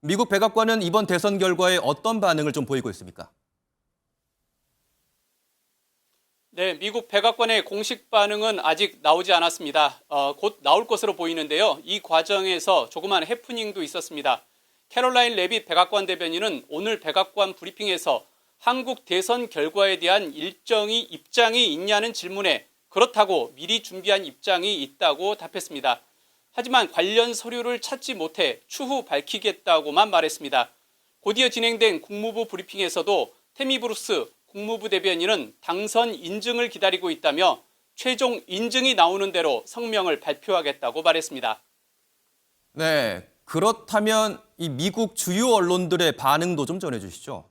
미국 백악관은 이번 대선 결과에 어떤 반응을 좀 보이고 있습니까? 네, 미국 백악관의 공식 반응은 아직 나오지 않았습니다. 곧 나올 것으로 보이는데요. 이 과정에서 조그만 해프닝도 있었습니다. 캐롤라인 레빗 백악관 대변인은 오늘 백악관 브리핑에서 한국 대선 결과에 대한 입장이 있냐는 질문에 그렇다고 미리 준비한 입장이 있다고 답했습니다. 하지만 관련 서류를 찾지 못해 추후 밝히겠다고만 말했습니다. 곧이어 진행된 국무부 브리핑에서도 태미 브루스 국무부 대변인은 당선 인증을 기다리고 있다며 최종 인증이 나오는 대로 성명을 발표하겠다고 말했습니다. 네, 그렇다면 이 미국 주요 언론들의 반응도 좀 전해주시죠.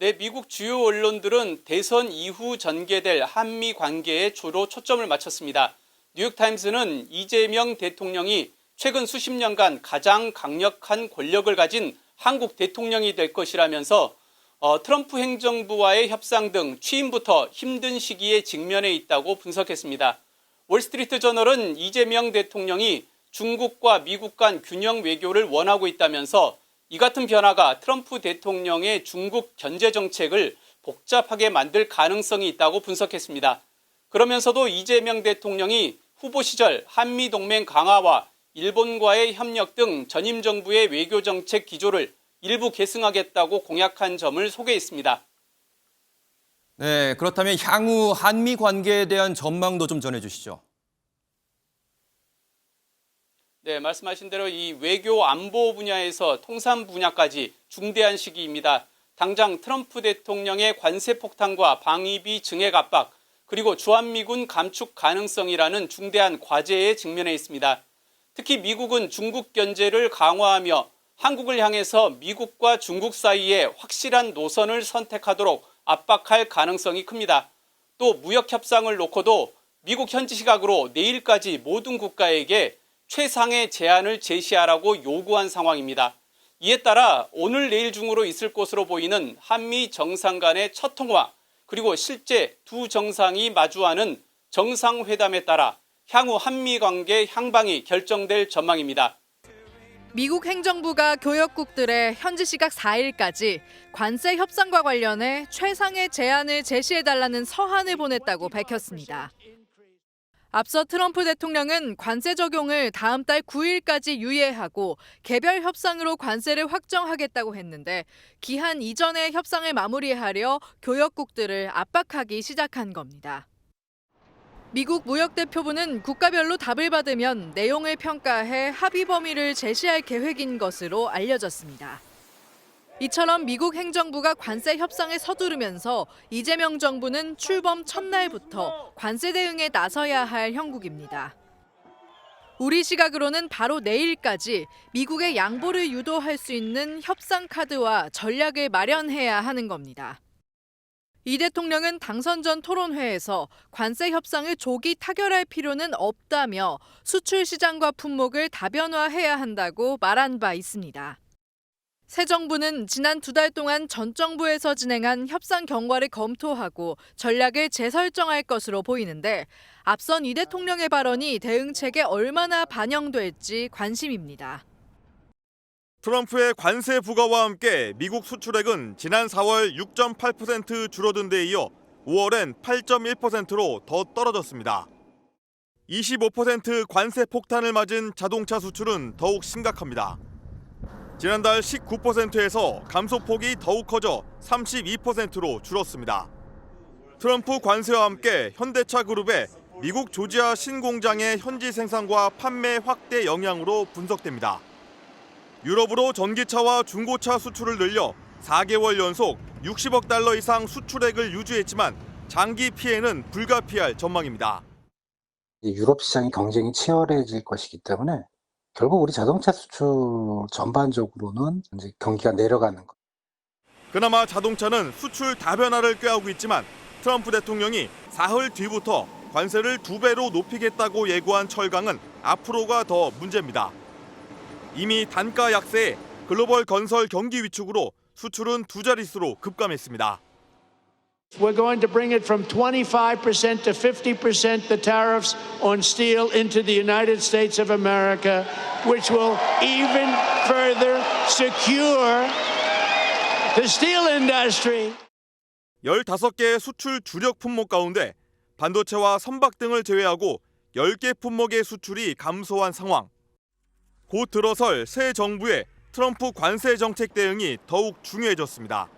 네, 미국 주요 언론들은 대선 이후 전개될 한미 관계에 주로 초점을 맞췄습니다. 뉴욕타임스는 이재명 대통령이 최근 수십 년간 가장 강력한 권력을 가진 한국 대통령이 될 것이라면서 트럼프 행정부와의 협상 등 취임부터 힘든 시기에 직면해 있다고 분석했습니다. 월스트리트 저널은 이재명 대통령이 중국과 미국 간 균형 외교를 원하고 있다면서 이 같은 변화가 트럼프 대통령의 중국 견제 정책을 복잡하게 만들 가능성이 있다고 분석했습니다. 그러면서도 이재명 대통령이 후보 시절 한미동맹 강화와 일본과의 협력 등 전임 정부의 외교 정책 기조를 일부 계승하겠다고 공약한 점을 소개했습니다. 네, 그렇다면 향후 한미 관계에 대한 전망도 좀 전해주시죠. 네, 말씀하신 대로 이 외교 안보 분야에서 통상 분야까지 중대한 시기입니다. 당장 트럼프 대통령의 관세 폭탄과 방위비 증액 압박, 그리고 주한미군 감축 가능성이라는 중대한 과제에 직면해 있습니다. 특히 미국은 중국 견제를 강화하며 한국을 향해서 미국과 중국 사이에 확실한 노선을 선택하도록 압박할 가능성이 큽니다. 또 무역 협상을 놓고도 미국 현지 시각으로 내일까지 모든 국가에게 최상의 제안을 제시하라고 요구한 상황입니다. 이에 따라 오늘 내일 중으로 있을 것으로 보이는 한미 정상 간의 첫 통화, 그리고 실제 두 정상이 마주하는 정상회담에 따라 향후 한미 관계 향방이 결정될 전망입니다. 미국 행정부가 교역국들의 현지 시각 4일까지 관세 협상과 관련해 최상의 제안을 제시해달라는 서한을 보냈다고 밝혔습니다. 앞서 트럼프 대통령은 관세 적용을 다음 달 9일까지 유예하고 개별 협상으로 관세를 확정하겠다고 했는데 기한 이전에 협상을 마무리하려 교역국들을 압박하기 시작한 겁니다. 미국 무역대표부는 국가별로 답을 받으면 내용을 평가해 합의 범위를 제시할 계획인 것으로 알려졌습니다. 이처럼 미국 행정부가 관세 협상에 서두르면서 이재명 정부는 출범 첫날부터 관세 대응에 나서야 할 형국입니다. 우리 시각으로는 바로 내일까지 미국의 양보를 유도할 수 있는 협상 카드와 전략을 마련해야 하는 겁니다. 이 대통령은 당선 전 토론회에서 관세 협상을 조기 타결할 필요는 없다며 수출 시장과 품목을 다변화해야 한다고 말한 바 있습니다. 새 정부는 지난 2달 동안 전 정부에서 진행한 협상 경과를 검토하고 전략을 재설정할 것으로 보이는데 앞선 이 대통령의 발언이 대응책에 얼마나 반영될지 관심입니다. 트럼프의 관세 부과와 함께 미국 수출액은 지난 4월 6.8% 줄어든 데 이어 5월엔 8.1%로 더 떨어졌습니다. 25% 관세 폭탄을 맞은 자동차 수출은 더욱 심각합니다. 지난달 19%에서 감소폭이 더욱 커져 32%로 줄었습니다. 트럼프 관세와 함께 현대차 그룹의 미국 조지아 신공장의 현지 생산과 판매 확대 영향으로 분석됩니다. 유럽으로 전기차와 중고차 수출을 늘려 4개월 연속 60억 달러 이상 수출액을 유지했지만 장기 피해는 불가피할 전망입니다. 유럽 시장이 경쟁이 치열해질 것이기 때문에 결국 우리 자동차 수출 전반적으로는 이제 경기가 내려가는 것. 그나마 자동차는 수출 다변화를 꾀하고 있지만 트럼프 대통령이 사흘 뒤부터 관세를 2배로 높이겠다고 예고한 철강은 앞으로가 더 문제입니다. 이미 단가 약세에 글로벌 건설 경기 위축으로 수출은 2자릿수로 급감했습니다. We're going to bring it from 25% to 50% the tariffs on steel into the United States of America, which will even further secure the steel industry. 15개의 수출 주력 품목 가운데 반도체와 선박 등을 제외하고 10개 품목의 수출이 감소한 상황. 곧 들어설 새 정부의 트럼프 관세 정책 대응이 더욱 중요해졌습니다.